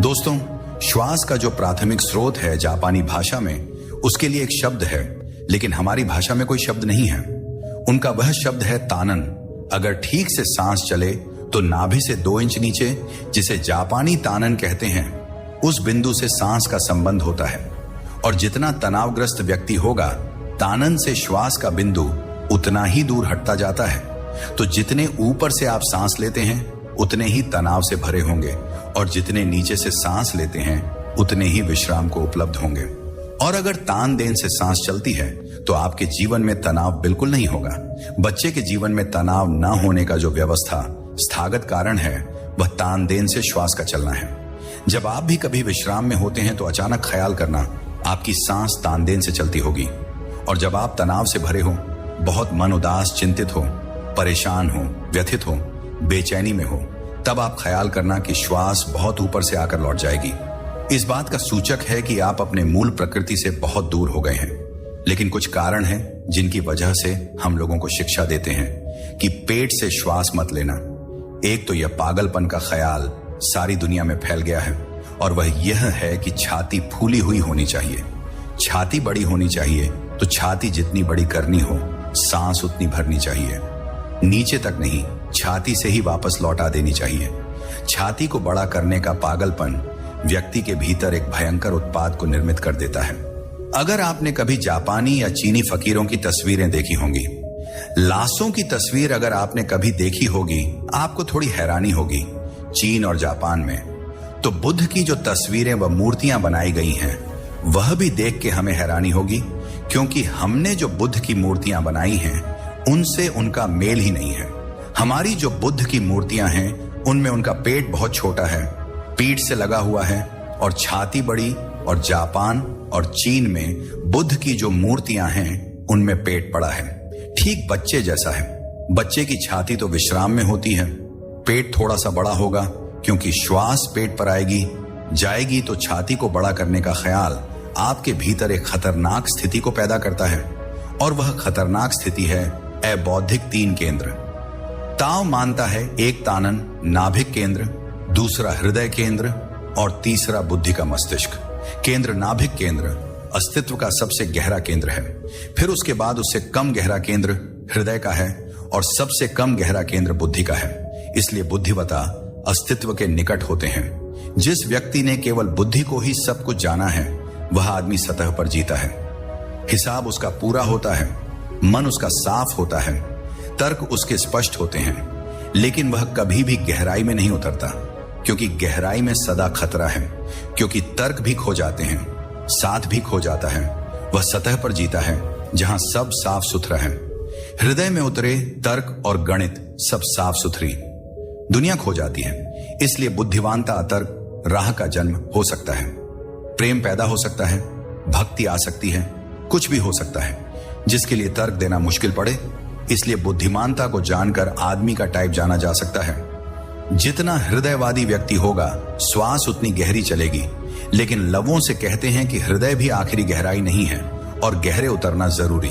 दोस्तों, श्वास का जो प्राथमिक स्रोत है जापानी भाषा में, उसके लिए एक शब्द है, लेकिन हमारी भाषा में कोई शब्द नहीं है। उनका वह शब्द है तानन। अगर ठीक से सांस चले तो नाभि से 2 इंच नीचे, जिसे जापानी तानन कहते हैं, उस बिंदु से सांस का संबंध होता है। और जितना तनावग्रस्त व्यक्ति होगा, तानन से श्वास का बिंदु उतना ही दूर हटता जाता है। तो जितने ऊपर से आप सांस लेते हैं उतने ही तनाव से भरे होंगे, और जितने नीचे से सांस लेते हैं उतने ही विश्राम को उपलब्ध होंगे। और अगर तान देन से सांस चलती है तो आपके जीवन में तनाव बिल्कुल नहीं होगा। बच्चे के जीवन में तनाव न होने का जो व्यवस्था स्थागत कारण है, वह तान देन से श्वास का चलना है। जब आप भी कभी विश्राम में होते हैं तो अचानक ख्याल करना, आपकी सांस तान देन से चलती होगी। और जब आप तनाव से भरे हो, बहुत मन उदास, चिंतित हो, परेशान हो, व्यथित हो, बेचैनी में हो, तब आप ख्याल करना कि श्वास बहुत ऊपर से आकर लौट जाएगी। इस बात का सूचक है कि आप अपने मूल प्रकृति से बहुत दूर हो गए हैं। लेकिन कुछ कारण हैं जिनकी वजह से हम लोगों को शिक्षा देते हैं कि पेट से श्वास मत लेना। एक तो यह पागलपन का ख्याल सारी दुनिया में फैल गया है, और वह यह है कि छाती फूली हुई होनी चाहिए। छाती बड़ी होनी चाहिए तो छाती जितनी बड़ी करनी हो, सांस उतनी भरनी चाहिए। नीचे तक नहीं, छाती से ही वापस लौटा देनी चाहिए। छाती को बड़ा करने का पागलपन व्यक्ति के भीतर एक भयंकर उत्पाद को निर्मित कर देता है। अगर आपने कभी जापानी या चीनी फकीरों की तस्वीरें देखी होंगी, लाशों की तस्वीर अगर आपने कभी देखी होगी, आपको थोड़ी हैरानी होगी। चीन और जापान में तो बुद्ध की जो तस्वीरें व मूर्तियां बनाई गई हैं, वह भी देख के हमें हैरानी होगी, क्योंकि हमने जो बुद्ध की मूर्तियां बनाई हैं उनसे उनका मेल ही नहीं है। हमारी जो बुद्ध की मूर्तियां हैं उनमें उनका पेट बहुत छोटा है, पीठ से लगा हुआ है, और छाती बड़ी। और जापान और चीन में बुद्ध की जो मूर्तियां हैं उनमें पेट बड़ा है, ठीक बच्चे जैसा है। बच्चे की छाती तो विश्राम में होती है, पेट थोड़ा सा बड़ा होगा, क्योंकि श्वास पेट पर जाएगी तो छाती को बड़ा करने का ख्याल आपके भीतर एक खतरनाक स्थिति को पैदा करता है। और वह खतरनाक स्थिति है अबौद्धिक 3 केंद्र। ताओ मानता है एक तानन नाभिक केंद्र, दूसरा हृदय केंद्र, और तीसरा बुद्धि का मस्तिष्क केंद्र। नाभिक केंद्र अस्तित्व का सबसे गहरा केंद्र है। फिर उसके बाद उससे कम गहरा केंद्र हृदय का है, और सबसे कम गहरा केंद्र बुद्धि का है। इसलिए बुद्धिवता अस्तित्व के निकट होते हैं। जिस व्यक्ति ने केवल बुद्धि को ही सब कुछ जाना है, वह आदमी सतह पर जीता है। हिसाब उसका पूरा होता है, मन उसका साफ होता है, तर्क उसके स्पष्ट होते हैं, लेकिन वह कभी भी गहराई में नहीं उतरता, क्योंकि गहराई में सदा खतरा है। क्योंकि तर्क भी खो जाते हैं, साथ भी खो जाता है। वह सतह पर जीता है जहां सब साफ सुथरा है। हृदय में उतरे तर्क और गणित सब साफ सुथरी, दुनिया खो जाती है। इसलिए बुद्धिमानता अतर्क राह का जन्म हो सकता है। प्रेम पैदा हो सकता है, भक्ति आ सकती है, कुछ भी हो सकता है जिसके लिए तर्क देना मुश्किल पड़े। इसलिए बुद्धिमानता को जानकर आदमी का टाइप जाना जा सकता है। जितना हृदयवादी व्यक्ति होगा, श्वास उतनी गहरी चलेगी। लेकिन लवों से कहते हैं कि हृदय भी आखिरी गहराई नहीं है, और गहरे उतरना जरूरी।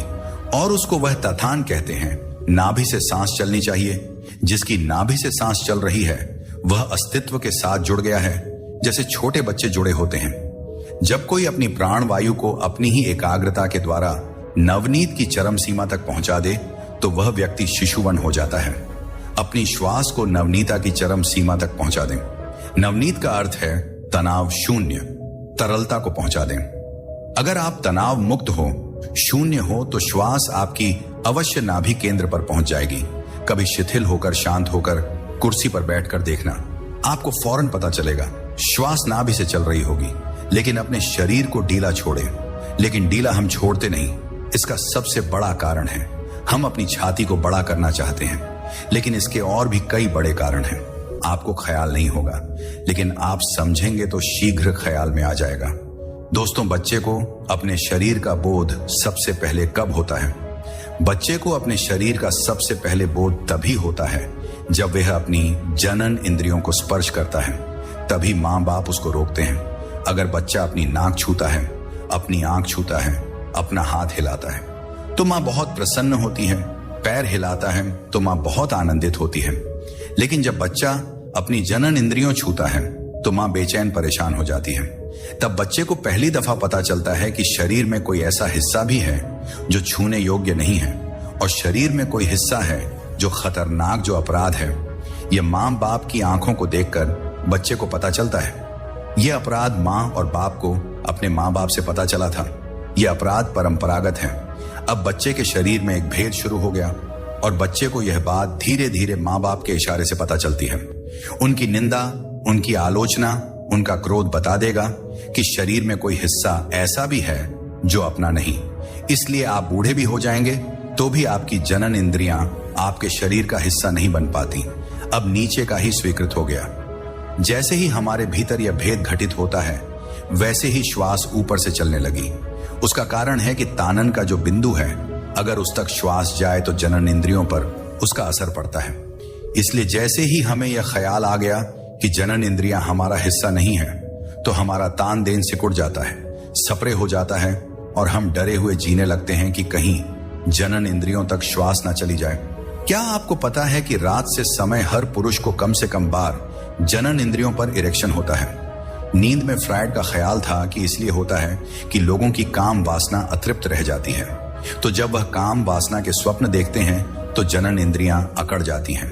और उसको वह तथान कहते हैं। नाभि से सांस चलनी चाहिए। जिसकी नाभि से सांस चल रही है वह अस्तित्व के साथ जुड़ गया है, जैसे छोटे बच्चे जुड़े होते हैं। जब कोई अपनी प्राण वायु को अपनी ही एकाग्रता के द्वारा नवनीत की चरम सीमा तक पहुंचा दे, तो वह व्यक्ति शिशुवन हो जाता है। अपनी श्वास को नवनीता की चरम सीमा तक पहुंचा दें। नवनीत का अर्थ है तनाव शून्य, तरलता को पहुंचा दें। अगर आप तनाव मुक्त हो, शून्य हो, तो श्वास आपकी अवश्य नाभि केंद्र पर पहुंच जाएगी। कभी शिथिल होकर, शांत होकर कुर्सी पर बैठकर देखना, आपको फौरन पता चलेगा श्वास नाभि से चल रही होगी। लेकिन अपने शरीर को ढीला छोड़े। लेकिन ढीला हम छोड़ते नहीं। इसका सबसे बड़ा कारण है हम अपनी छाती को बड़ा करना चाहते हैं। लेकिन इसके और भी कई बड़े कारण हैं। आपको ख्याल नहीं होगा, लेकिन आप समझेंगे तो शीघ्र ख्याल में आ जाएगा। दोस्तों, बच्चे को अपने शरीर का बोध सबसे पहले कब होता है? बच्चे को अपने शरीर का सबसे पहले बोध तभी होता है जब वह अपनी जनन इंद्रियों को स्पर्श करता है। तभी माँ बाप उसको रोकते हैं। अगर बच्चा अपनी नाक छूता है, अपनी आंख छूता है, अपना हाथ हिलाता है, तो माँ बहुत प्रसन्न होती है। पैर हिलाता है तो माँ बहुत आनंदित होती है। लेकिन जब बच्चा अपनी जनन इंद्रियों छूता है, तो मां बेचैन परेशान हो जाती है। तब बच्चे को पहली दफा पता चलता है कि शरीर में कोई ऐसा हिस्सा भी है जो छूने योग्य नहीं है, और शरीर में कोई हिस्सा है जो खतरनाक, जो अपराध है। यह मां बाप की आंखों को देखकर बच्चे को पता चलता है। यह अपराध मां और बाप को अपने मां बाप से पता चला था। यह अपराध परंपरागत है। अब बच्चे के शरीर में एक भेद शुरू हो गया और बच्चे को यह बात धीरे धीरे मां बाप के इशारे से पता चलती है। उनकी निंदा, उनकी आलोचना, उनका क्रोध बता देगा कि शरीर में कोई हिस्सा ऐसा भी है जो अपना नहीं। इसलिए आप बूढ़े भी हो जाएंगे तो भी आपकी जनन इंद्रियां आपके शरीर का हिस्सा नहीं बन पाती, अब नीचे का ही स्वीकृत हो गया। जैसे ही हमारे भीतर यह भेद घटित होता है, वैसे ही श्वास ऊपर से चलने लगी। उसका कारण है कि तानन का जो बिंदु है, अगर उस तक श्वास जाए तो जनन इंद्रियों पर उसका असर पड़ता है। इसलिए जैसे ही हमें यह ख्याल आ गया कि जनन इंद्रियां हमारा हिस्सा नहीं है, तो हमारा तान देन सिकुड़ जाता है, सपरे हो जाता है और हम डरे हुए जीने लगते हैं कि कहीं जनन इंद्रियों तक श्वास ना चली जाए। क्या आपको पता है कि रात से समय हर पुरुष को कम से कम बार जनन इंद्रियों पर इरेक्शन होता है? नींद में फ्रायड का ख्याल था कि इसलिए होता है कि लोगों की काम वासना अतृप्त रह जाती है, तो जब वह काम वासना के स्वप्न देखते हैं तो जनन इंद्रियां अकड़ जाती हैं।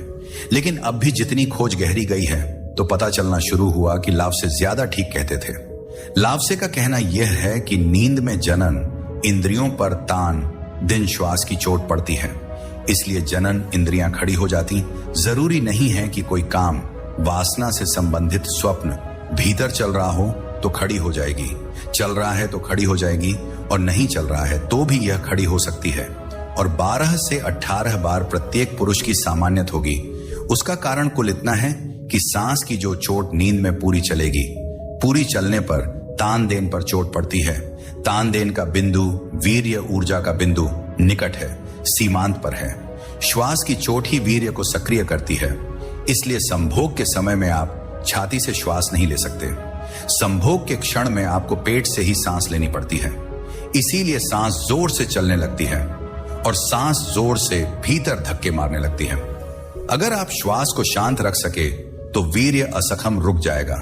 लेकिन अब भी जितनी खोज गहरी गई है तो पता चलना शुरू हुआ कि लावसे ज्यादा ठीक कहते थे। लावसे का कहना यह है कि नींद में जनन इंद्रियों पर तान दिन श्वास की चोट पड़ती है, इसलिए जनन इंद्रियां खड़ी हो जाती। जरूरी नहीं है कि कोई काम वासना से संबंधित स्वप्न भीतर चल रहा हो तो खड़ी हो जाएगी, चल रहा है तो खड़ी हो जाएगी, और नहीं चल रहा है तो भी यह खड़ी हो सकती है। और 12 से 18 बार प्रत्येक पुरुष की सामान्यत होगी। उसका कारण कुल इतना है कि सांस की जो चोट नींद में पूरी चलेगी, पूरी चलने पर तान देन पर चोट पड़ती है। तान देन का बिंदु वीर्य ऊर्जा का बिंदु निकट है, सीमांत पर है। श्वास की चोट ही वीर्य को सक्रिय करती है। इसलिए संभोग के समय में आप छाती से श्वास नहीं ले सकते। संभोग के क्षण में आपको पेट से ही सांस लेनी पड़ती है। इसीलिए सांस जोर से चलने लगती है और सांस जोर से भीतर धक्के मारने लगती है। अगर आप श्वास को शांत रख सके तो वीर्य असखम रुक जाएगा।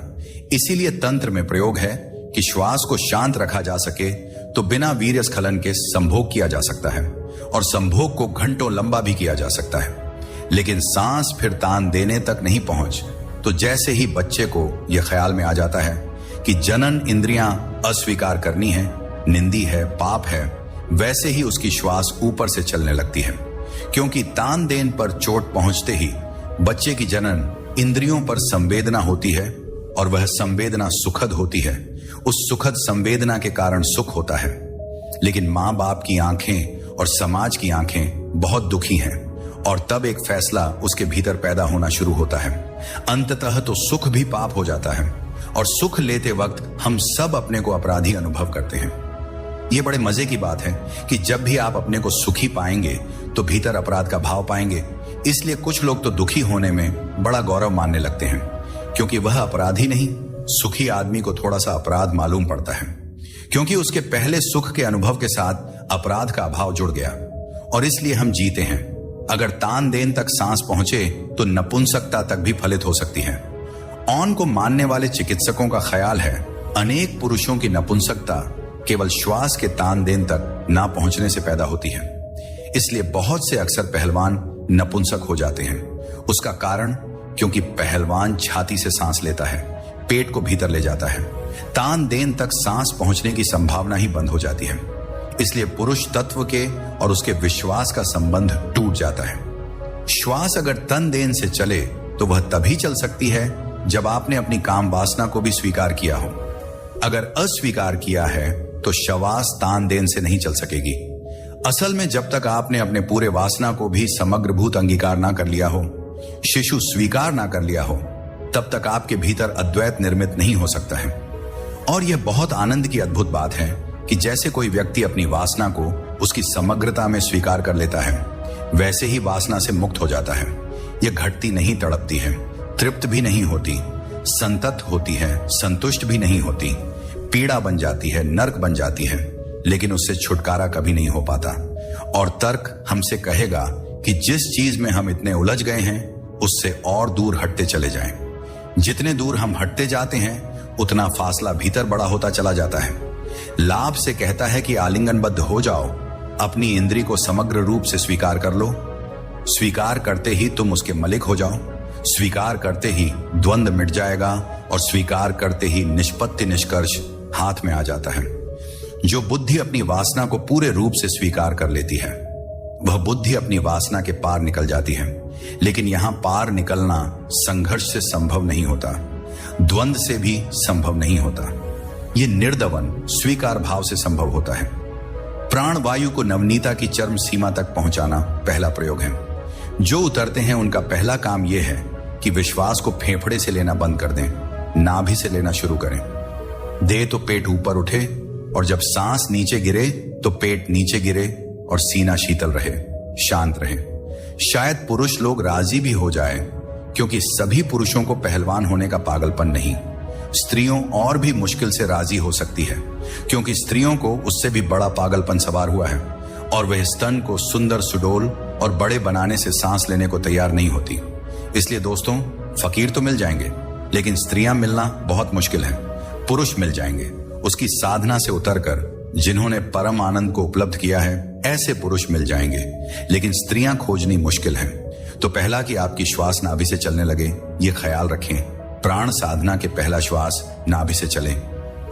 इसीलिए तंत्र में प्रयोग है कि श्वास को शांत रखा जा सके तो बिना वीर्य स्खलन के संभोग किया जा सकता है, और संभोग को घंटों लंबा भी किया जा सकता है। लेकिन सांस फिर तान देने तक नहीं पहुंच तो जैसे ही बच्चे को यह ख्याल में आ जाता है कि जनन इंद्रियां अस्वीकार करनी है, निंदी है, पाप है, वैसे ही उसकी श्वास ऊपर से चलने लगती है। क्योंकि तान देन पर चोट पहुंचते ही बच्चे की जनन इंद्रियों पर संवेदना होती है, और वह संवेदना सुखद होती है। उस सुखद संवेदना के कारण सुख होता है। लेकिन मां बाप की आंखें और समाज की आंखें बहुत दुखी हैं, और तब एक फैसला उसके भीतर पैदा होना शुरू होता है। अंततः तो सुख भी पाप हो जाता है, और सुख लेते वक्त हम सब अपने को अपराधी अनुभव करते हैं। यह बड़े मजे की बात है कि जब भी आप अपने को सुखी पाएंगे तो भीतर अपराध का भाव पाएंगे। इसलिए कुछ लोग तो दुखी होने में बड़ा गौरव मानने लगते हैं, क्योंकि वह अपराधी नहीं, सुखी आदमी को थोड़ा सा अपराध मालूम पड़ता है, क्योंकि उसके पहले सुख के अनुभव के साथ अपराध का अभाव जुड़ गया, और इसलिए हम जीते हैं। अगर तान देन तक सांस पहुंचे तो नपुंसकता तक भी फलित हो सकती है। ऑन को मानने वाले चिकित्सकों का ख्याल है अनेक पुरुषों की नपुंसकता केवल श्वास के तान देन तक ना पहुंचने से पैदा होती है। इसलिए बहुत से अक्सर पहलवान नपुंसक हो जाते हैं। उसका कारण क्योंकि पहलवान छाती से सांस लेता है, पेट को भीतर ले जाता है, तान देन तक सांस पहुंचने की संभावना ही बंद हो जाती है। इसलिए पुरुष तत्व के और उसके विश्वास का संबंध टूट जाता है। श्वास अगर तन देन से चले तो वह तभी चल सकती है जब आपने अपनी काम वासना को भी स्वीकार किया हो। अगर अस्वीकार किया है तो श्वास तान देन से नहीं चल सकेगी। असल में जब तक आपने अपने पूरे वासना को भी समग्र भूत अंगीकार ना कर लिया हो, शिशु स्वीकार ना कर लिया हो, तब तक आपके भीतर अद्वैत निर्मित नहीं हो सकता है। और यह बहुत आनंद की अद्भुत बात है कि जैसे कोई व्यक्ति अपनी वासना को उसकी समग्रता में स्वीकार कर लेता है, वैसे ही वासना से मुक्त हो जाता है। यह घटती नहीं, तड़पती है, तृप्त भी नहीं होती, संतत होती है, संतुष्ट भी नहीं होती, पीड़ा बन जाती है, नरक बन जाती है, लेकिन उससे छुटकारा कभी नहीं हो पाता। और तर्क हमसे कहेगा कि जिस चीज में हम इतने उलझ गए हैं उससे और दूर हटते चले जाएं। जितने दूर हम हटते जाते हैं उतना फासला भीतर बड़ा होता चला जाता है। लाभ से कहता है कि आलिंगनबद्ध हो जाओ, अपनी इंद्री को समग्र रूप से स्वीकार कर लो। स्वीकार करते ही तुम उसके मलिक हो जाओ। स्वीकार करते ही द्वंद्व मिट जाएगा और स्वीकार करते ही निष्पत्ति निष्कर्ष हाथ में आ जाता है। जो बुद्धि अपनी वासना को पूरे रूप से स्वीकार कर लेती है वह बुद्धि अपनी वासना के पार निकल जाती है। लेकिन यहां पार निकलना संघर्ष से संभव नहीं होता, द्वंद्व से भी संभव नहीं होता। यह निर्दवन स्वीकार भाव से संभव होता है। प्राण वायु को नवनीता की चरम सीमा तक पहुंचाना पहला प्रयोग है। जो उतरते हैं उनका पहला काम यह है कि विश्वास को फेफड़े से लेना बंद कर दें, नाभि से लेना शुरू करें। दे तो पेट ऊपर उठे और जब सांस नीचे गिरे तो पेट नीचे गिरे और सीना शीतल रहे, शांत रहे। शायद पुरुष लोग राजी भी हो जाए, क्योंकि सभी पुरुषों को पहलवान होने का पागलपन नहीं। स्त्रियों और भी मुश्किल से राजी हो सकती है, क्योंकि स्त्रियों को उससे भी बड़ा पागलपन सवार हुआ है और वह स्तन को सुंदर सुडोल और बड़े बनाने से सांस लेने को तैयार नहीं होती। इसलिए दोस्तों, फकीर तो मिल जाएंगे, लेकिन स्त्रियां मिलना बहुत मुश्किल है। पुरुष मिल जाएंगे उसकी साधना से उतरकर, जिन्होंने परम आनंद को उपलब्ध किया है, ऐसे पुरुष मिल जाएंगे। लेकिन स्त्रियां खोजनी मुश्किल है। तो पहला कि आपकी श्वास नाभि से चलने लगे, ये ख्याल रखें। प्राण साधना के पहला श्वास नाभि से चले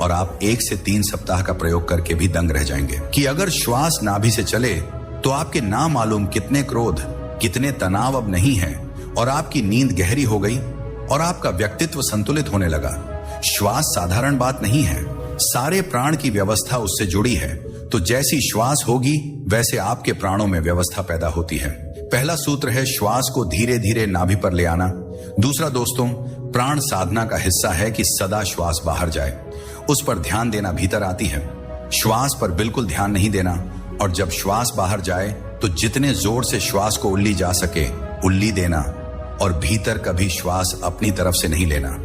और आप 1 से 3 सप्ताह का प्रयोग करके भी दंग रह जाएंगे कि अगर श्वास नाभि से चले तो आपके ना मालूम कितने क्रोध, कितने तनाव अब नहीं है और आपकी नींद गहरी हो गई और आपका व्यक्तित्व संतुलित होने लगा। श्वास साधारण बात नहीं है, सारे प्राण की व्यवस्था उससे जुड़ी है। तो जैसी श्वास होगी वैसे आपके प्राणों में व्यवस्था पैदा होती है। पहला सूत्र है श्वास को धीरे धीरे नाभि पर ले आना। दूसरा दोस्तों, प्राण साधना का हिस्सा है कि सदा श्वास बाहर जाए, उस पर ध्यान देना भीतर आती है। श्वास पर बिल्कुल ध्यान नहीं देना, और जब श्वास बाहर जाए तो जितने जोर से श्वास को उल्ली जा सके उल्ली देना, और भीतर कभी श्वास अपनी तरफ से नहीं लेना।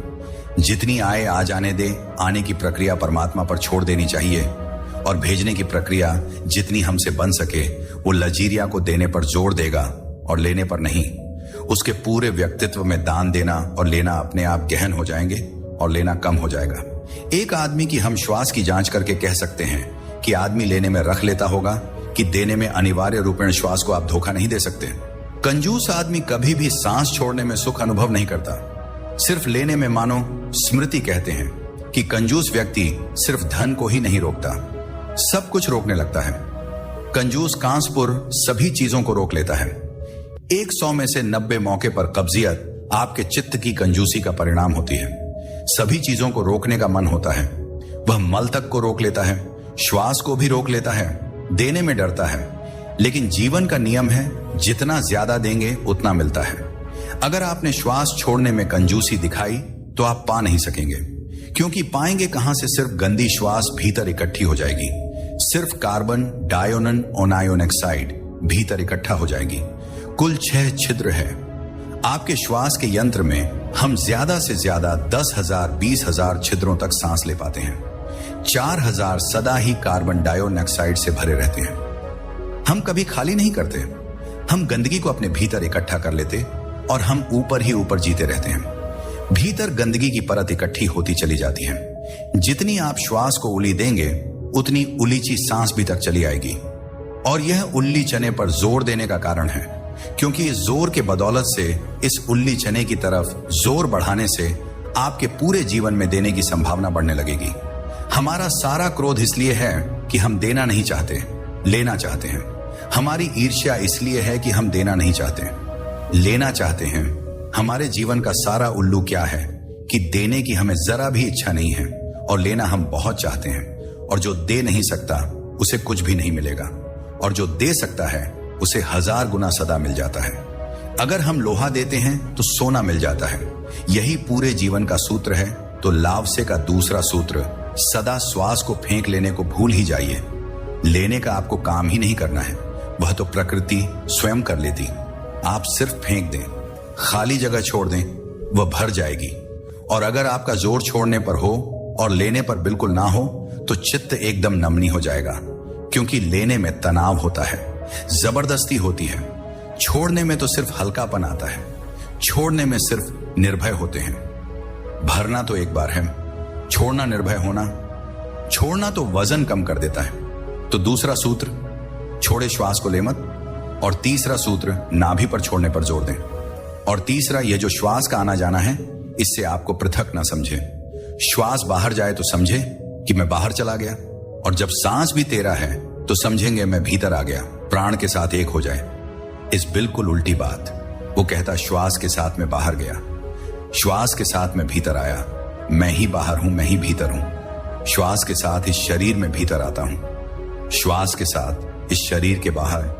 जितनी आए आ जाने दे, आने की प्रक्रिया परमात्मा पर छोड़ देनी चाहिए, और भेजने की प्रक्रिया जितनी हमसे बन सके वो लजीरिया को देने पर जोर देगा और लेने पर नहीं। उसके पूरे व्यक्तित्व में दान देना और लेना अपने आप गहन हो जाएंगे और लेना कम हो जाएगा। एक आदमी की हम श्वास की जांच करके कह सकते हैं कि आदमी लेने में रख लेता होगा कि देने में अनिवार्य रूपेण श्वास को आप धोखा नहीं दे सकते। कंजूस आदमी कभी भी सांस छोड़ने में सुख अनुभव नहीं करता, सिर्फ लेने में। मानो स्मृति कहते हैं कि कंजूस व्यक्ति सिर्फ धन को ही नहीं रोकता, सब कुछ रोकने लगता है। कंजूस कांसपुर सभी चीजों को रोक लेता है। 100 में से 90 मौके पर कब्जियत आपके चित्त की कंजूसी का परिणाम होती है। सभी चीजों को रोकने का मन होता है। वह मल तक को रोक लेता है, श्वास को भी रोक लेता है, देने में डरता है। लेकिन जीवन का नियम है, जितना ज्यादा देंगे उतना मिलता है। अगर आपने श्वास छोड़ने में कंजूसी दिखाई तो आप पा नहीं सकेंगे, क्योंकि पाएंगे कहां से? सिर्फ गंदी श्वास भीतर इकट्ठी हो जाएगी। सिर्फ कार्बन डायोनन ओनायोन ऑक्साइड भीतर इकट्ठा हो जाएगी। कुल 6 छिद्र है आपके श्वास के यंत्र में। हम ज्यादा से ज्यादा 10,000 20,000 छिद्रों तक सांस ले पाते हैं। 4,000 सदा ही कार्बन डायोन ऑक्साइड से भरे रहते हैं। हम कभी खाली नहीं करते। हम गंदगी को अपने भीतर इकट्ठा कर लेते और हम ऊपर ही ऊपर जीते रहते हैं। भीतर गंदगी की परत इकट्ठी होती चली जाती है। जितनी आप श्वास को उली देंगे उतनी उलीची सांस भी तक चली आएगी। और यह उल्ली चने पर जोर देने का कारण है, क्योंकि इस जोर के बदौलत से, इस उल्ली चने की तरफ जोर बढ़ाने से आपके पूरे जीवन में देने की संभावना बढ़ने लगेगी। हमारा सारा क्रोध इसलिए है कि हम देना नहीं चाहते, लेना चाहते हैं। हमारी ईर्ष्या इसलिए है कि हम देना नहीं चाहते, लेना चाहते हैं। हमारे जीवन का सारा उल्लू क्या है कि देने की हमें जरा भी इच्छा नहीं है और लेना हम बहुत चाहते हैं। और जो दे नहीं सकता उसे कुछ भी नहीं मिलेगा, और जो दे सकता है उसे 1000 गुना सदा मिल जाता है। अगर हम लोहा देते हैं तो सोना मिल जाता है। यही पूरे जीवन का सूत्र है। तो लावसे का दूसरा सूत्र, सदा श्वास को फेंक लेने को भूल ही जाइए। लेने का आपको काम ही नहीं करना है, वह तो प्रकृति स्वयं कर लेती। आप सिर्फ फेंक दें, खाली जगह छोड़ दें, वह भर जाएगी। और अगर आपका जोर छोड़ने पर हो और लेने पर बिल्कुल ना हो तो चित्त एकदम नमनी हो जाएगा, क्योंकि लेने में तनाव होता है, जबरदस्ती होती है। छोड़ने में तो सिर्फ हल्कापन आता है, छोड़ने में सिर्फ निर्भय होते हैं। भरना तो एक बार है, छोड़ना निर्भय होना। छोड़ना तो वजन कम कर देता है। तो दूसरा सूत्र, छोड़े श्वास को ले मत। और तीसरा सूत्र, नाभि पर छोड़ने पर जोर दें। और तीसरा, यह जो श्वास का आना जाना है, इससे आपको पृथक ना समझे। श्वास बाहर जाए तो समझे कि मैं बाहर चला गया, और जब सांस भी तेरा है तो समझेंगे मैं भीतर आ गया, प्राण के साथ एक हो जाए। इस बिल्कुल उल्टी बात। वो कहता श्वास के साथ मैं बाहर गया, श्वास के साथ मैं भीतर आया, मैं ही बाहर हूं, मैं ही भीतर हूं। श्वास के साथ इस शरीर में भीतर आता हूं, श्वास के साथ इस शरीर के बाहर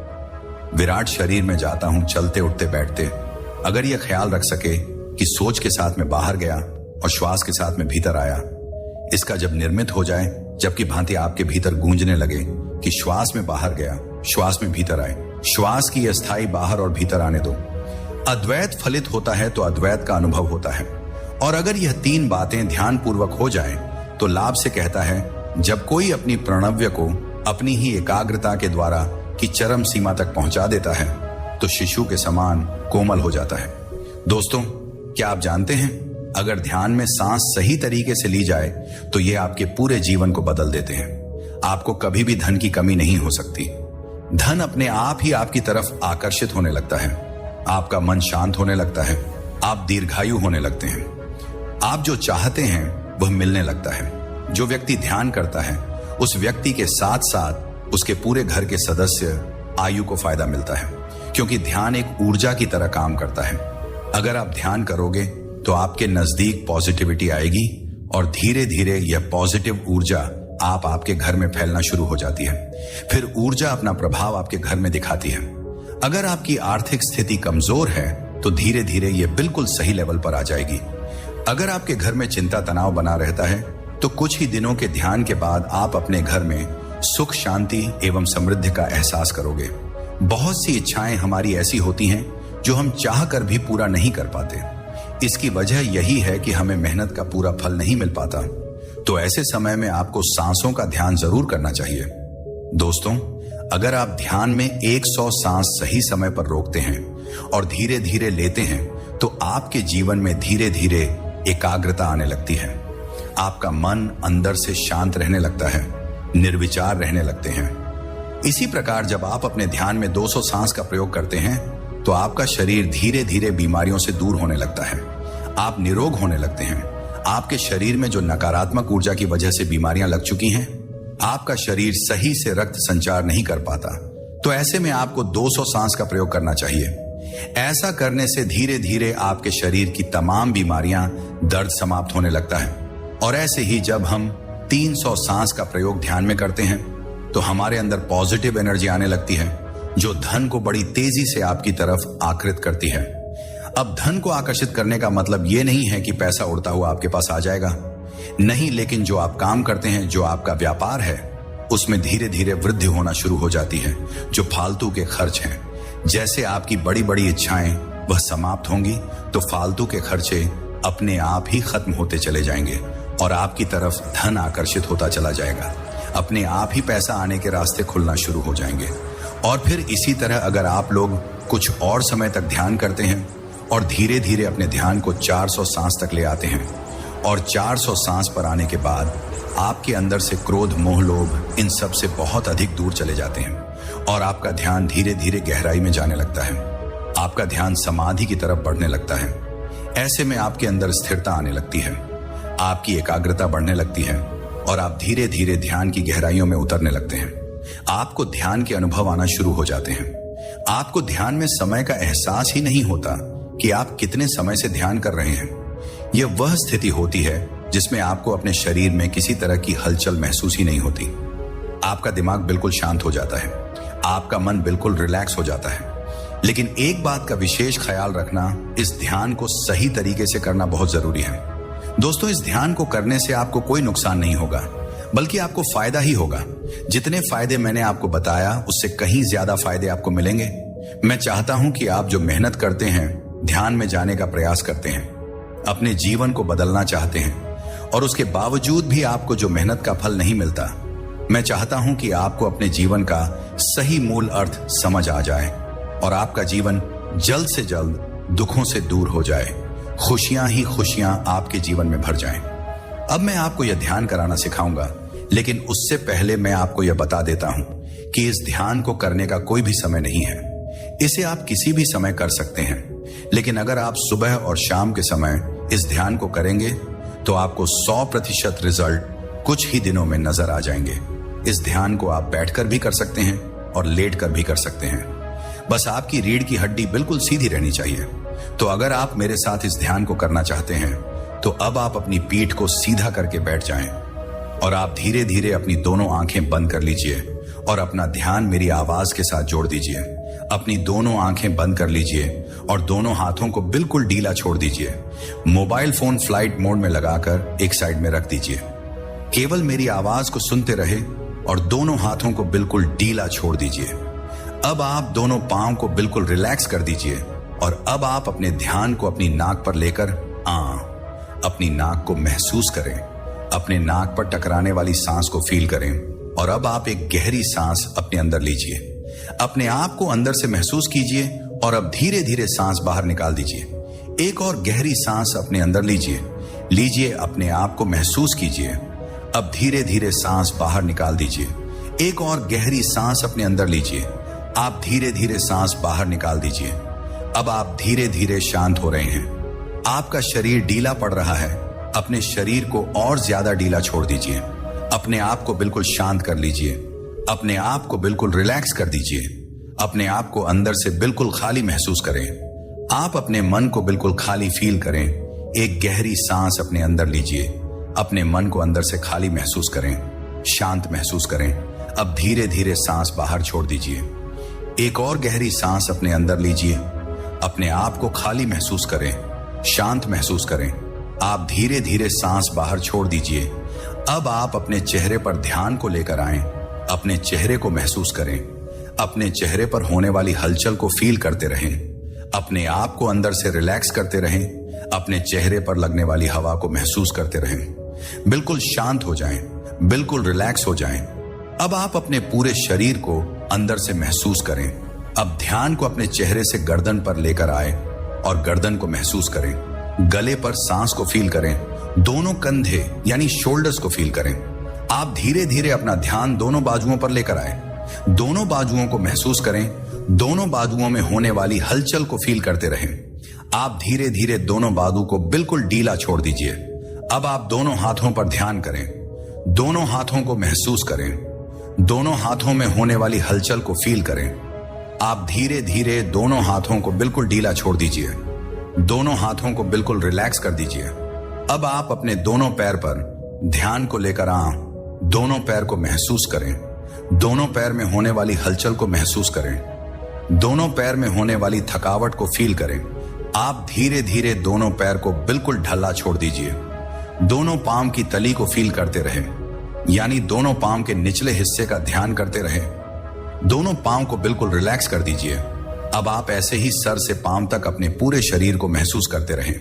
विराट शरीर में जाता हूं, चलते उठते बैठते। अगर यह ख्याल रख सके कि सोच के साथ में बाहर गया और श्वास के साथ में भीतर आया, इसका जब निर्मित हो जाए, जबकि भांति आपके भीतर गूंजने लगे कि श्वास में बाहर गया, श्वास में भीतर आए, श्वास की अस्थाई बाहर और भीतर आने दो। अद्वैत फलित होता है तो अद्वैत का अनुभव होता है। और अगर यह तीन बातें ध्यान पूर्वक हो जाए तो लाभ से कहता है, जब कोई अपनी प्रणव्य को अपनी ही एकाग्रता के द्वारा की चरम सीमा तक पहुंचा देता है तो शिशु के समान कोमल हो जाता है। दोस्तों, क्या आप जानते हैं, अगर ध्यान में सांस सही तरीके से ली जाए तो ये आपके पूरे जीवन को बदल देते हैं। आपको कभी भी धन की कमी नहीं हो सकती। धन अपने आप ही आपकी तरफ आकर्षित होने लगता है। आपका मन शांत होने लगता है, आप दीर्घायु होने लगते हैं, आप जो चाहते हैं वह मिलने लगता है। जो व्यक्ति ध्यान करता है उस व्यक्ति के साथ साथ उसके पूरे घर के सदस्य आयु को फायदा मिलता है, क्योंकि ध्यान एक ऊर्जा की तरह काम करता है। अगर आप ध्यान करोगे तो आपके नजदीक पॉजिटिविटी आएगी और धीरे धीरे यह पॉजिटिव ऊर्जा आपके घर में फैलना शुरू हो जाती है। फिर ऊर्जा अपना प्रभाव आपके घर में दिखाती है। अगर आपकी आर्थिक स्थिति कमजोर है तो धीरे धीरे यह बिल्कुल सही लेवल पर आ जाएगी। अगर आपके घर में चिंता तनाव बना रहता है तो कुछ ही दिनों के ध्यान के बाद आप अपने घर में सुख, शांति एवं समृद्धि का एहसास करोगे। बहुत सी इच्छाएं हमारी ऐसी होती हैं जो हम चाह कर भी पूरा नहीं कर पाते। इसकी वजह यही है कि हमें मेहनत का पूरा फल नहीं मिल पाता। तो ऐसे समय में आपको सांसों का ध्यान जरूर करना चाहिए। दोस्तों, अगर आप ध्यान में 100 सांस सही समय पर रोकते हैं और धीरे धीरे लेते हैं तो आपके जीवन में धीरे धीरे एकाग्रता आने लगती है। आपका मन अंदर से शांत रहने लगता है, निर्विचार रहने लगते हैं। इसी प्रकार जब आप अपने ध्यान में 200 सांस का प्रयोग करते हैं तो आपका शरीर धीरे धीरे बीमारियों से दूर होने लगता है। आप निरोग होने लगते हैं। आपके शरीर में जो नकारात्मक ऊर्जा की वजह से बीमारियां लग चुकी हैं, आपका शरीर सही से रक्त संचार नहीं कर पाता। तो ऐसे में आपको 200 सांस का प्रयोग करना चाहिए। ऐसा करने से धीरे धीरे आपके शरीर की तमाम बीमारियां, दर्द समाप्त होने लगता है। और ऐसे ही जब हम 300 सांस का प्रयोग ध्यान में करते हैं तो हमारे अंदर पॉजिटिव एनर्जी आने लगती है, जो धन को बड़ी तेजी से आपकी तरफ आकृत करती है। अब धन को आकर्षित करने का मतलब यह नहीं है कि पैसा उड़ता हुआ आपके पास आ जाएगा, नहीं, लेकिन जो आप काम करते हैं, जो आपका व्यापार है, उसमें धीरे धीरे वृद्धि होना शुरू हो जाती है। जो फालतू के खर्च हैं, जैसे आपकी बड़ी बड़ी इच्छाएं वह समाप्त होंगी तो फालतू के खर्चे अपने आप ही खत्म होते चले जाएंगे और आपकी तरफ धन आकर्षित होता चला जाएगा। अपने आप ही पैसा आने के रास्ते खुलना शुरू हो जाएंगे। और फिर इसी तरह अगर आप लोग कुछ और समय तक ध्यान करते हैं और धीरे धीरे अपने ध्यान को 400 सांस तक ले आते हैं और 400 सांस पर आने के बाद आपके अंदर से क्रोध, मोह, लोभ इन सब से बहुत अधिक दूर चले जाते हैं और आपका ध्यान धीरे धीरे गहराई में जाने लगता है। आपका ध्यान समाधि की तरफ बढ़ने लगता है। ऐसे में आपके अंदर स्थिरता आने लगती है, आपकी एकाग्रता बढ़ने लगती है और आप धीरे धीरे ध्यान की गहराइयों में उतरने लगते हैं। आपको ध्यान के अनुभव आना शुरू हो जाते हैं। आपको ध्यान में समय का एहसास ही नहीं होता कि आप कितने समय से ध्यान कर रहे हैं। यह वह स्थिति होती है जिसमें आपको अपने शरीर में किसी तरह की हलचल महसूस ही नहीं होती। आपका दिमाग बिल्कुल शांत हो जाता है, आपका मन बिल्कुल रिलैक्स हो जाता है। लेकिन एक बात का विशेष ख्याल रखना, इस ध्यान को सही तरीके से करना बहुत जरूरी है। दोस्तों, इस ध्यान को करने से आपको कोई नुकसान नहीं होगा, बल्कि आपको फायदा ही होगा। जितने फायदे मैंने आपको बताया उससे कहीं ज्यादा फायदे आपको मिलेंगे। मैं चाहता हूं कि आप जो मेहनत करते हैं, ध्यान में जाने का प्रयास करते हैं, अपने जीवन को बदलना चाहते हैं और उसके बावजूद भी आपको जो मेहनत का फल नहीं मिलता, मैं चाहता हूं कि आपको अपने जीवन का सही मूल अर्थ समझ आ जाए और आपका जीवन जल्द से जल्द दुखों से दूर हो जाए, खुशियां ही खुशियां आपके जीवन में भर जाएं। अब मैं आपको यह ध्यान कराना सिखाऊंगा, लेकिन उससे पहले मैं आपको यह बता देता हूं कि इस ध्यान को करने का कोई भी समय नहीं है। इसे आप किसी भी समय कर सकते हैं, लेकिन अगर आप सुबह और शाम के समय इस ध्यान को करेंगे तो आपको 100% रिजल्ट कुछ ही दिनों में नजर आ जाएंगे। इस ध्यान को आप बैठकर भी कर सकते हैं और लेटकर भी कर सकते हैं। बस आपकी रीढ़ की हड्डी बिल्कुल सीधी रहनी चाहिए। तो अगर आप मेरे साथ इस ध्यान को करना चाहते हैं तो अब आप अपनी पीठ को सीधा करके बैठ जाएं और आप धीरे धीरे अपनी दोनों आंखें बंद कर लीजिए और अपना ध्यान मेरी आवाज के साथ जोड़ दीजिए। अपनी दोनों आंखें बंद कर लीजिए और दोनों हाथों को बिल्कुल ढीला छोड़ दीजिए। मोबाइल फोन फ्लाइट मोड में लगाकर एक साइड में रख दीजिए। केवल मेरी आवाज को सुनते रहे और दोनों हाथों को बिल्कुल ढीला छोड़ दीजिए। अब आप दोनों पांव को बिल्कुल रिलैक्स कर दीजिए और अब आप अपने ध्यान को अपनी नाक पर लेकर अपनी नाक को महसूस करें। अपने नाक पर टकराने वाली सांस को फील करें और अब आप एक गहरी सांस अपने अंदर लीजिए। अपने आप को अंदर से महसूस कीजिए और अब धीरे धीरे सांस बाहर निकाल दीजिए। एक और गहरी सांस अपने अंदर लीजिए, अपने आप को महसूस कीजिए। अब धीरे धीरे सांस बाहर निकाल दीजिए। एक और गहरी सांस अपने अंदर लीजिए। आप धीरे धीरे सांस बाहर निकाल दीजिए। अब आप धीरे धीरे शांत हो रहे हैं। आपका शरीर ढीला पड़ रहा है। अपने शरीर को और ज्यादा ढीला छोड़ दीजिए। अपने आप को बिल्कुल शांत कर लीजिए। अपने आप को बिल्कुल रिलैक्स कर दीजिए। अपने आप को अंदर से बिल्कुल खाली महसूस करें। आप अपने मन को बिल्कुल खाली फील करें। एक गहरी सांस अपने अंदर लीजिए। अपने मन को अंदर से खाली महसूस करें, शांत महसूस करें। अब धीरे धीरे सांस बाहर छोड़ दीजिए। एक और गहरी सांस अपने अंदर लीजिए। अपने आप को खाली महसूस करें, शांत महसूस करें। आप धीरे धीरे सांस बाहर छोड़ दीजिए। अब आप अपने चेहरे पर ध्यान को लेकर आएं। अपने चेहरे को महसूस करें। अपने चेहरे पर होने वाली हलचल को फील करते रहें। अपने आप को अंदर से रिलैक्स करते रहें। अपने चेहरे पर लगने वाली हवा को महसूस करते रहें। बिल्कुल शांत हो जाएं, बिल्कुल रिलैक्स हो जाएं। अब आप अपने पूरे शरीर को अंदर से महसूस करें। अब ध्यान को अपने चेहरे से गर्दन पर लेकर आए और गर्दन को महसूस करें। गले पर सांस को फील करें। दोनों कंधे यानी शोल्डर्स को फील करें। आप धीरे धीरे अपना ध्यान दोनों बाजुओं पर लेकर आए। दोनों बाजुओं को महसूस करें। दोनों बाजुओं में होने वाली हलचल को फील करते रहें। आप धीरे धीरे दोनों बाजू को बिल्कुल ढीला छोड़ दीजिए। अब आप दोनों हाथों पर ध्यान करें। दोनों हाथों को महसूस करें। दोनों हाथों में होने वाली हलचल को फील करें। आप धीरे धीरे दोनों हाथों को बिल्कुल ढीला छोड़ दीजिए। दोनों हाथों को बिल्कुल रिलैक्स कर दीजिए। अब आप अपने दोनों पैर पर ध्यान को लेकर दोनों पैर को महसूस करें। दोनों पैर में होने वाली हलचल को महसूस करें। दोनों पैर में होने वाली थकावट को फील करें। आप धीरे धीरे दोनों पैर को बिल्कुल ढीला छोड़ दीजिए। दोनों पांव की तली को फील करते रहें, यानी दोनों पांव के निचले हिस्से का ध्यान करते रहें। दोनों पांव को बिल्कुल रिलैक्स कर दीजिए। अब आप ऐसे ही सर से पांव तक अपने पूरे शरीर को महसूस करते रहें।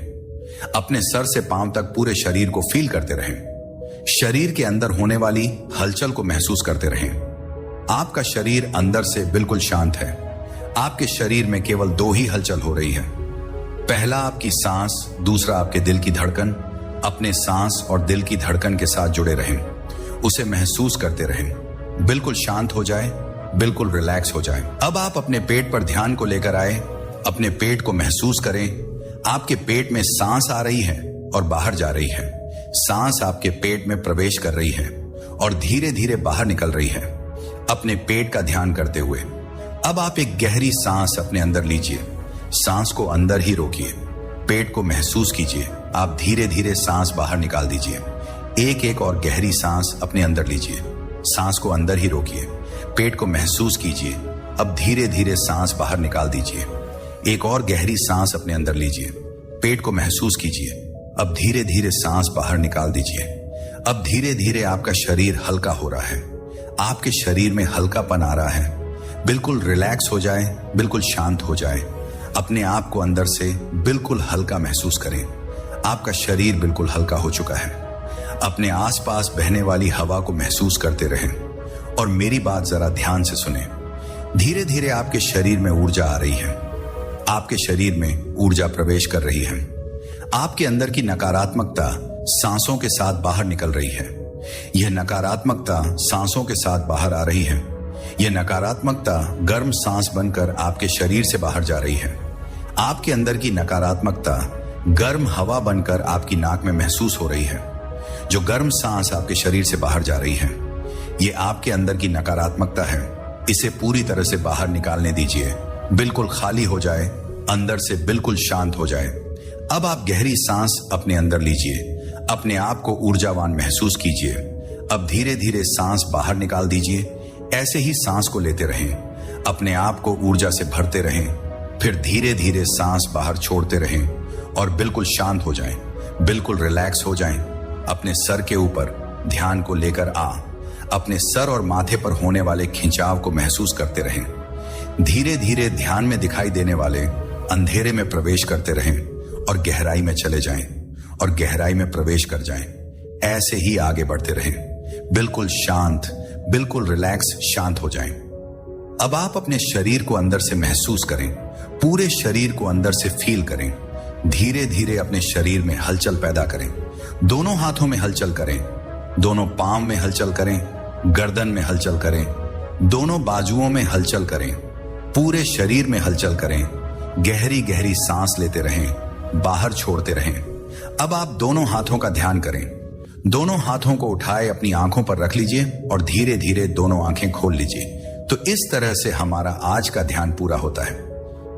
अपने सर से पांव तक पूरे शरीर को फील करते रहें। शरीर के अंदर होने वाली हलचल को महसूस करते रहें। आपका शरीर अंदर से बिल्कुल शांत है। आपके शरीर में केवल दो ही हलचल हो रही है। पहला आपकी सांस, दूसरा आपके दिल की धड़कन। अपने सांस और दिल की धड़कन के साथ जुड़े रहें। उसे महसूस करते रहें। बिल्कुल शांत हो जाए, बिल्कुल रिलैक्स हो जाए। अब आप अपने पेट पर ध्यान को लेकर आए। अपने पेट को महसूस करें। आपके पेट में सांस आ रही है और बाहर जा रही है। सांस आपके पेट में प्रवेश कर रही है और धीरे धीरे बाहर निकल रही है। अपने पेट का ध्यान करते हुए अब आप एक गहरी सांस अपने अंदर लीजिए। सांस को अंदर ही रोकिए। पेट को महसूस कीजिए। आप धीरे धीरे सांस बाहर निकाल दीजिए। एक एक और गहरी सांस अपने अंदर लीजिए। सांस को अंदर ही रोकिए। पेट को महसूस कीजिए। अब धीरे धीरे सांस बाहर निकाल दीजिए। एक और गहरी सांस अपने अंदर लीजिए। पेट को महसूस कीजिए। अब धीरे धीरे सांस बाहर निकाल दीजिए। अब धीरे धीरे आपका शरीर हल्का हो रहा है। आपके शरीर में हल्कापन आ रहा है। बिल्कुल रिलैक्स हो जाए, बिल्कुल शांत हो जाए। अपने आप को अंदर से बिल्कुल हल्का महसूस करें। आपका शरीर बिल्कुल हल्का हो चुका है। अपने आसपास बहने वाली हवा को महसूस करते रहें और मेरी बात जरा ध्यान से सुने। धीरे धीरे आपके शरीर में ऊर्जा आ रही है। आपके शरीर में ऊर्जा प्रवेश कर रही है। आपके अंदर की नकारात्मकता सांसों के साथ बाहर निकल रही है। यह नकारात्मकता सांसों के साथ बाहर आ रही है। यह नकारात्मकता गर्म सांस बनकर आपके शरीर से बाहर जा रही है। आपके अंदर की नकारात्मकता गर्म हवा बनकर आपकी नाक में महसूस हो रही है। जो गर्म सांस आपके शरीर से बाहर जा रही है, यह आपके अंदर की नकारात्मकता है। इसे पूरी तरह से बाहर निकालने दीजिए। बिल्कुल खाली हो जाए, अंदर से बिल्कुल शांत हो जाए। अब आप गहरी सांस अपने अंदर लीजिए। अपने आप को ऊर्जावान महसूस कीजिए। अब धीरे धीरे सांस बाहर निकाल दीजिए। ऐसे ही सांस को लेते रहें, अपने आप को ऊर्जा से भरते रहें, फिर धीरे धीरे सांस बाहर छोड़ते रहें और बिल्कुल शांत हो जाएं, बिल्कुल रिलैक्स हो जाएं। अपने सर के ऊपर ध्यान को लेकर अपने सर और माथे पर होने वाले खिंचाव को महसूस करते रहें। धीरे धीरे ध्यान में दिखाई देने वाले अंधेरे में प्रवेश करते रहें और गहराई में चले जाएं और गहराई में प्रवेश कर जाएं। ऐसे ही आगे बढ़ते रहें, बिल्कुल शांत, बिल्कुल रिलैक्स, शांत हो जाएं। अब आप अपने शरीर को अंदर से महसूस करें, पूरे शरीर को अंदर से फील करें। धीरे धीरे अपने शरीर में हलचल पैदा करें। दोनों हाथों में हलचल करें, दोनों पांव में हलचल करें, गर्दन में हलचल करें, दोनों बाजुओं में हलचल करें, पूरे शरीर में हलचल करें। गहरी गहरी सांस लेते रहें, बाहर छोड़ते रहें। अब आप दोनों हाथों का ध्यान करें। दोनों हाथों को उठाए अपनी आंखों पर रख लीजिए और धीरे धीरे दोनों आंखें खोल लीजिए। तो इस तरह से हमारा आज का ध्यान पूरा होता है।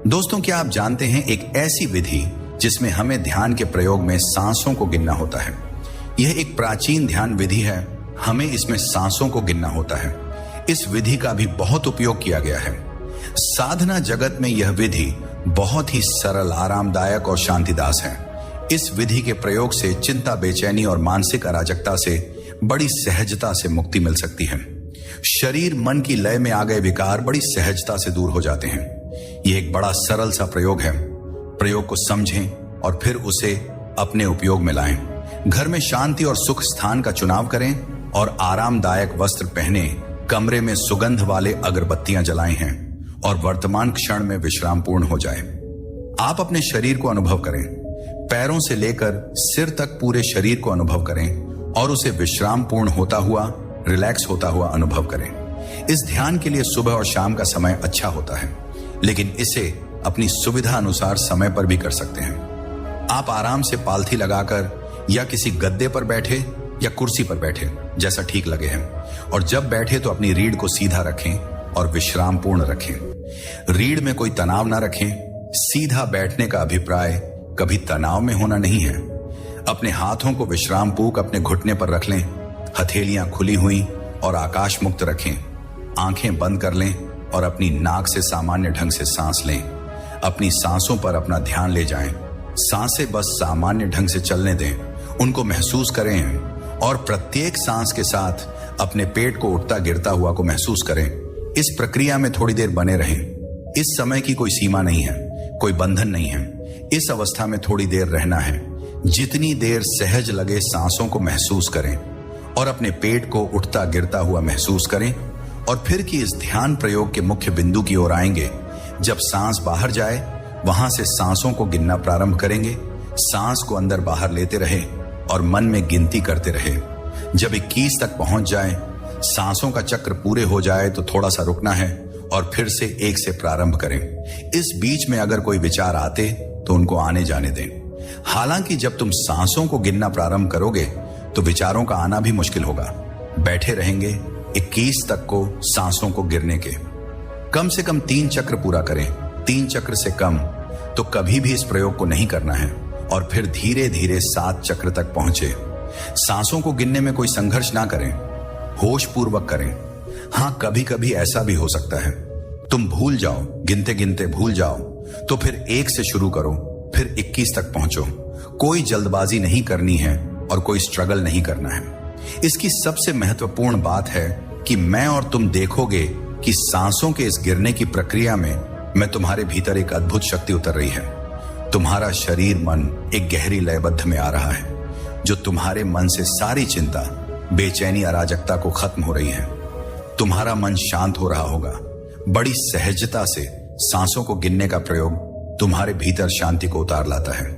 दोस्तों, क्या आप जानते हैं एक ऐसी विधि जिसमें हमें ध्यान के प्रयोग में सांसों को गिनना होता है। यह एक प्राचीन ध्यान विधि है। हमें इसमें सांसों को गिनना होता है। इस विधि का भी बहुत उपयोग किया गया है। साधना जगत में यह विधि बहुत ही सरल, आरामदायक और शांतिदास है। इस विधि के प्रयोग से चिंता, बेचैनी और मानसिक अराजकता से बड़ी सहजता से मुक्ति मिल सकती है। शरीर मन की लय में आ गए विकार बड़ी सहजता से दूर हो जाते हैं। यह एक बड़ा सरल सा प्रयोग है। प्रयोग को समझें और फिर उसे अपने उपयोग में लाएं। घर में शांति और सुख स्थान का चुनाव करें और आरामदायक वस्त्र पहने कमरे में सुगंध वाले अगरबत्तियां जलाएं हैं और वर्तमान क्षण में विश्राम पूर्ण हो जाए। आप अपने शरीर को अनुभव करें, पैरों से लेकर सिर तक पूरे शरीर को अनुभव करें और उसे विश्राम पूर्ण होता हुआ, रिलैक्स होता हुआ अनुभव करें। इस ध्यान के लिए सुबह और शाम का समय अच्छा होता है, लेकिन इसे अपनी सुविधा अनुसार समय पर भी कर सकते हैं। आप आराम से पालथी लगाकर या किसी गद्दे पर बैठे या कुर्सी पर बैठे, जैसा ठीक लगे हैं, और जब बैठे तो अपनी रीढ़ को सीधा रखें और विश्राम पूर्ण रखें। रीढ़ में कोई तनाव ना रखें। सीधा बैठने का अभिप्राय कभी तनाव में होना नहीं है। अपने हाथों को विश्राम पूर्वक अपने घुटने पर रख लें। हथेलियां खुली हुई और आकाश मुक्त रखें। आंखें बंद कर लें और अपनी नाक से सामान्य ढंग से सांस लें। अपनी सांसों पर अपना ध्यान ले जाएं। सांसें बस सामान्य ढंग से चलने दें, उनको महसूस करें और प्रत्येक सांस के साथ अपने पेट को उठता गिरता हुआ को महसूस करें। इस प्रक्रिया में थोड़ी देर बने रहें। इस समय की कोई सीमा नहीं है, कोई बंधन नहीं है। इस अवस्था में थोड़ी देर रहना है। जितनी देर सहज लगे सांसों को महसूस करें और अपने पेट को उठता गिरता हुआ महसूस करें और फिर कि इस ध्यान प्रयोग के मुख्य बिंदु की ओर आएंगे। जब सांस बाहर जाए, वहां से सांसों को गिनना प्रारंभ करेंगे। सांस को अंदर बाहर लेते रहे और मन में गिनती करते रहे। जब 21 तक पहुंच जाए, सांसों का चक्र पूरे हो जाए तो थोड़ा सा रुकना है और फिर से 1 से प्रारंभ करें। इस बीच में अगर कोई विचार आते तो उनको आने जाने दें। हालांकि जब तुम सांसों को गिनना प्रारंभ करोगे तो विचारों का आना भी मुश्किल होगा। बैठे रहेंगे 21 तक को सांसों को गिरने के। कम से कम 3 चक्र पूरा करें। 3 चक्र से कम तो कभी भी इस प्रयोग को नहीं करना है और फिर धीरे धीरे 7 चक्र तक पहुंचे। सांसों को गिनने में कोई संघर्ष ना करें, होश पूर्वक करें। हां, कभी कभी ऐसा भी हो सकता है तुम भूल जाओ, गिनते गिनते भूल जाओ, तो फिर 1 से शुरू करो, फिर 21 तक पहुंचो। कोई जल्दबाजी नहीं करनी है और कोई स्ट्रगल नहीं करना है। इसकी सबसे महत्वपूर्ण बात है कि मैं और तुम देखोगे कि सांसों के इस गिरने की प्रक्रिया में मैं तुम्हारे भीतर एक अद्भुत शक्ति उतर रही है। तुम्हारा शरीर, मन एक गहरी लयबद्ध में आ रहा है, जो तुम्हारे मन से सारी चिंता, बेचैनी, अराजकता को खत्म हो रही है। तुम्हारा मन शांत हो रहा होगा। बड़ी सहजता से सांसों को गिनने का प्रयोग तुम्हारे भीतर शांति को उतार लाता है।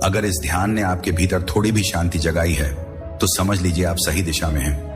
अगर इस ध्यान ने आपके भीतर थोड़ी भी शांति जगाई है तो समझ लीजिए आप सही दिशा में हैं।